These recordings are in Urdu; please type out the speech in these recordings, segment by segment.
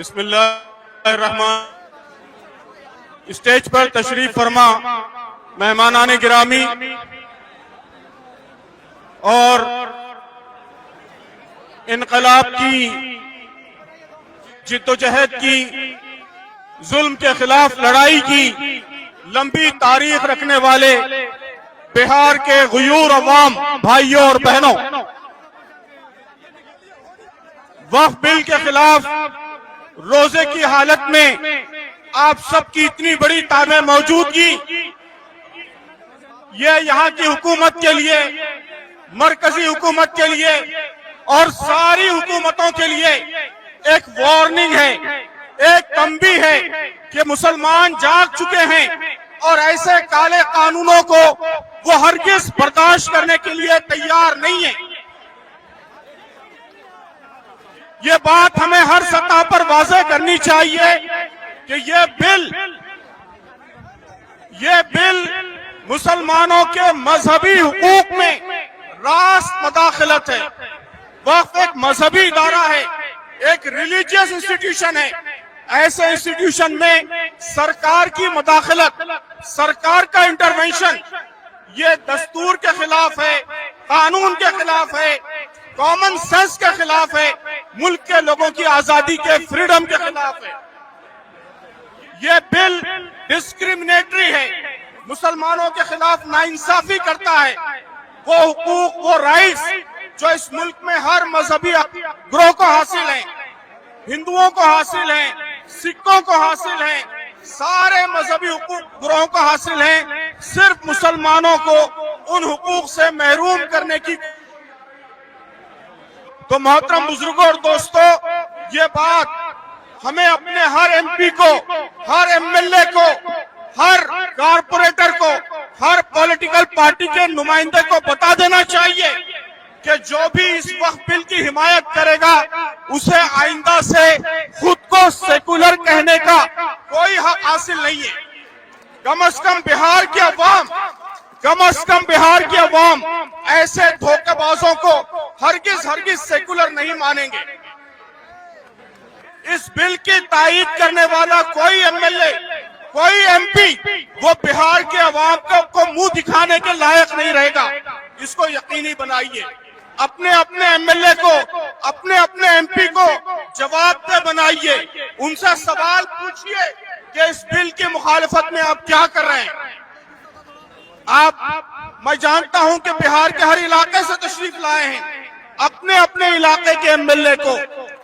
بسم اللہ الرحمن. اسٹیج پر تشریف فرما مہمانان گرامی اور انقلاب کی جدوجہد کی، ظلم کے خلاف لڑائی کی لمبی تاریخ رکھنے والے بہار کے غیور عوام بھائیوں اور بہنوں، وقف بل کے خلاف روزے کی حالت میں آپ سب کی اتنی بڑی تابع موجودگی، یہ یہاں کی حکومت کے لیے، مرکزی حکومت کے لیے اور ساری حکومتوں کے لیے ایک وارننگ ہے، ایک تنبیہ ہے کہ مسلمان جاگ چکے ہیں اور ایسے کالے قانونوں کو وہ ہرگز برداشت کرنے کے لیے تیار نہیں ہیں. یہ بات ہمیں ہر سطح پر واضح کرنی چاہیے کہ یہ بل مسلمانوں کے مذہبی حقوق میں راست مداخلت ہے. وقف ایک مذہبی ادارہ ہے، ایک ریلیجیس انسٹیٹیوشن ہے. ایسے انسٹیٹیوشن میں سرکار کی مداخلت، سرکار کا انٹرونشن، یہ دستور کے خلاف ہے، قانون کے خلاف ہے، کامن سینس کے خلاف ہے، ملک کے لوگوں کی آزادی کے، فریڈم کے خلاف ہے. یہ بل ڈسکریمنیٹری ہے، مسلمانوں کے خلاف ناانصافی کرتا ہے. وہ حقوق، وہ رائٹس جو اس ملک میں ہر مذہبی گروہ کو حاصل ہیں، ہندوؤں کو حاصل ہیں، سکھوں کو حاصل ہیں، سارے مذہبی حقوق گروہوں کو حاصل ہیں، صرف مسلمانوں کو ان حقوق سے محروم کرنے کی. تو محترم بزرگوں اور دوستو، یہ بات ہمیں اپنے ہر ایم پی کو، ہر ایم ایل اے کو، ہر کارپوریٹر کو، ہر پولیٹیکل پارٹی کے نمائندے کو بتا دینا چاہیے کہ جو بھی اس وقف بل کی حمایت کرے گا اسے آئندہ سے خود کو سیکولر کہنے کا کوئی حق حاصل نہیں ہے. کم از کم بہار کی عوام ایسے دھوکے بازوں کو ہرگز سیکولر نہیں مانیں گے. اس بل کی تائید کرنے والا کوئی ایم ایل اے، کوئی ایم پی وہ بہار کے عوام کو منہ دکھانے کے لائق نہیں رہے گا. اس کو یقینی بنائیے. اپنے ایم ایل اے کو، اپنے ایم پی کو جواب دہ بنائیے. ان سے سوال پوچھئے کہ اس بل کی مخالفت میں آپ کیا کر رہے ہیں. میں جانتا ہوں کہ بہار کے ہر علاقے سے تشریف لائے ہیں. اپنے علاقے کے ایم ایل اے کو،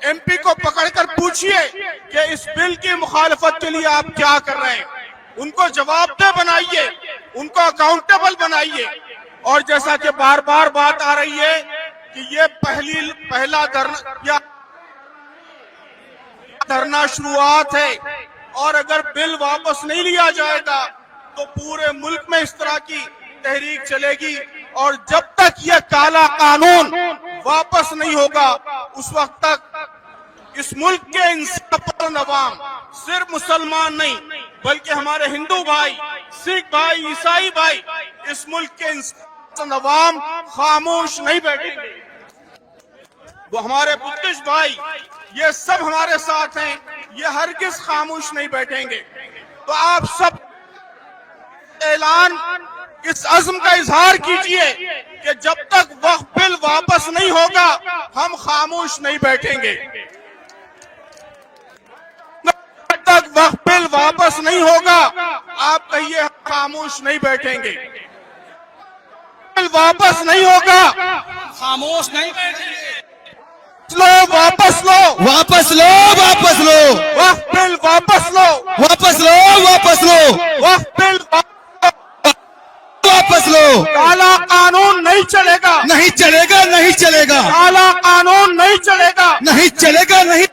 ایم پی کو پکڑ کر پوچھئے کہ اس بل کی مخالفت کے لیے آپ کیا کر رہے ہیں. ان کو جواب دہ بنائیے، ان کو اکاؤنٹیبل بنائیے. اور جیسا کہ بار بار بات آ رہی ہے کہ یہ پہلا دھرنا شروعات ہے، اور اگر بل واپس نہیں لیا جائے گا تو پورے ملک میں اس طرح کی تحریک چلے گی. اور جب تک یہ کالا قانون واپس نہیں ہوگا اس وقت تک اس ملک کے انصاف عوام، صرف مسلمان نہیں بلکہ ہمارے ہندو بھائی، سکھ بھائی، عیسائی بھائی، اس ملک کے عوام خاموش نہیں بیٹھیں گے. وہ ہمارے بدھسٹ بھائی، یہ سب ہمارے ساتھ ہیں، یہ ہرگز خاموش نہیں بیٹھیں گے. تو آپ سب اس عزم کا اظہار کیجئے کہ جب تک وقف بل واپس نہیں ہوگا ہم خاموش نہیں بیٹھیں گے. جب تک وقف بل واپس نہیں ہوگا آپ کہیے ہم خاموش نہیں بیٹھیں گے. بل واپس نہیں ہوگا خاموش نہیں بیٹھیں گے. واپس لو واپس لو، واپس لو، وقف بل واپس لو، واپس لو، واپس لو، وقف بل واپس لو. کالا قانون نہیں چلے گا، نہیں چلے گا، نہیں چلے گا، کالا قانون نہیں چلے گا. نہیں چلے گا، نہیں